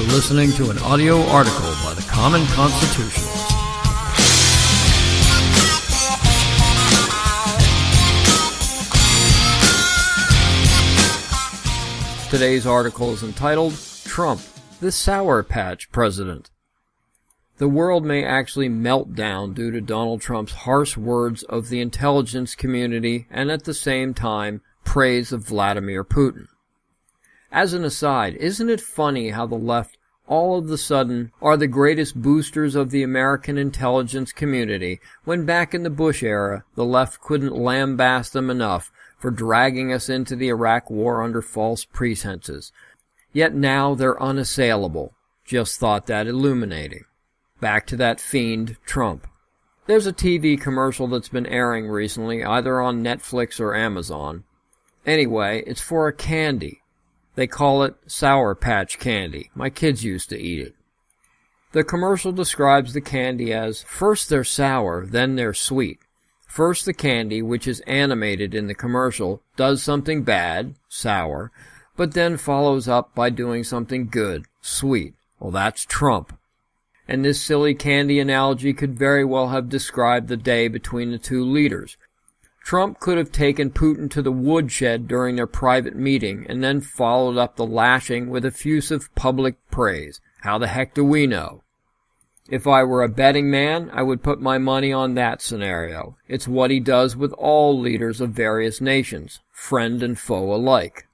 listening to an audio article by the Common Constitutionalist. Today's article is entitled, Trump, the Sour Patch President. The world may actually melt down due to Donald Trump's harsh words of the intelligence community and at the same time praise of Vladimir Putin. As an aside, isn't it funny how the left all of a sudden are the greatest boosters of the American intelligence community when back in the Bush era the left couldn't lambast them enough for dragging us into the Iraq War under false pretenses. Yet now they're unassailable. Just thought that illuminating. Back to that fiend, Trump. There's a TV commercial that's been airing recently, either on Netflix or Amazon. Anyway, it's for a candy. They call it Sour Patch Candy. My kids used to eat it. The commercial describes the candy as, first they're sour, then they're sweet. First the candy, which is animated in the commercial, does something bad, sour, but then follows up by doing something good, sweet. Well, that's Trump. And this silly candy analogy could very well have described the day between the two leaders. Trump could have taken Putin to the woodshed during their private meeting and then followed up the lashing with effusive public praise. How the heck do we know? If I were a betting man, I would put my money on that scenario. It's what he does with all leaders of various nations, friend and foe alike.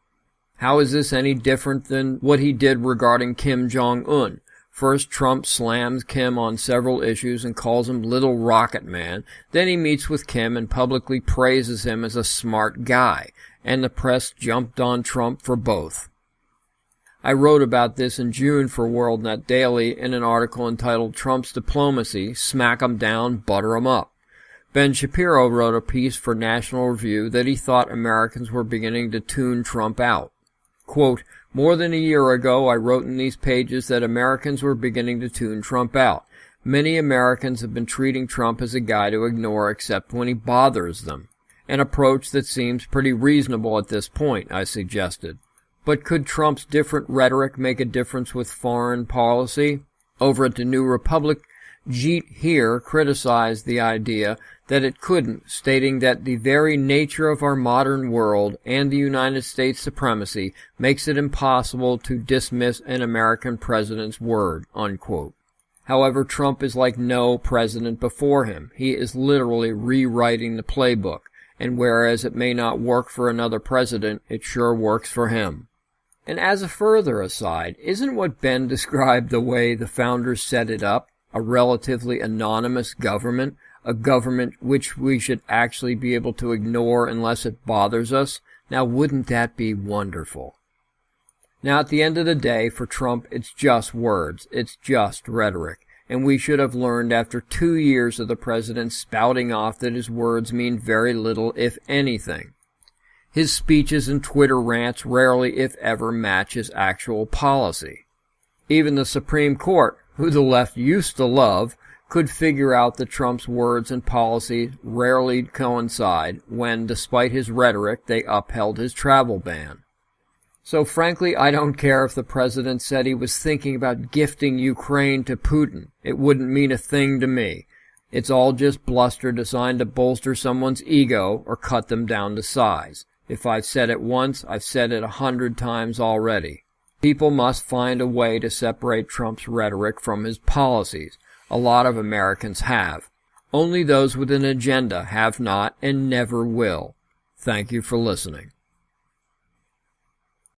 How is this any different than what he did regarding Kim Jong-un? First, Trump slams Kim on several issues and calls him Little Rocket Man. Then he meets with Kim and publicly praises him as a smart guy, and the press jumped on Trump for both. I wrote about this in June for WorldNet Daily in an article entitled Trump's Diplomacy, Smack 'em Down, Butter 'em Up. Ben Shapiro wrote a piece for National Review that he thought Americans were beginning to tune Trump out. Quote, more than a year ago, I wrote in these pages that Americans were beginning to tune Trump out. Many Americans have been treating Trump as a guy to ignore except when he bothers them. An approach that seems pretty reasonable at this point, I suggested. But could Trump's different rhetoric make a difference with foreign policy? Over at the New Republic, Jeet here criticized the idea that it couldn't, stating that the very nature of our modern world and the United States supremacy makes it impossible to dismiss an American president's word, unquote. However, Trump is like no president before him. He is literally rewriting the playbook, and whereas it may not work for another president, it sure works for him. And as a further aside, isn't what Ben described the way the founders set it up? A relatively anonymous government, a government which we should actually be able to ignore unless it bothers us. Now, wouldn't that be wonderful? Now, at the end of the day, for Trump, it's just words. It's just rhetoric. And we should have learned after 2 years of the president spouting off that his words mean very little, if anything. His speeches and Twitter rants rarely, if ever, match his actual policy. Even the Supreme Court, who the left used to love, could figure out that Trump's words and policies rarely coincide when, despite his rhetoric, they upheld his travel ban. So frankly, I don't care if the president said he was thinking about gifting Ukraine to Putin. It wouldn't mean a thing to me. It's all just bluster designed to bolster someone's ego or cut them down to size. If I've said it once, I've said it 100 times already. People must find a way to separate Trump's rhetoric from his policies. A lot of Americans have. Only those with an agenda have not and never will. Thank you for listening.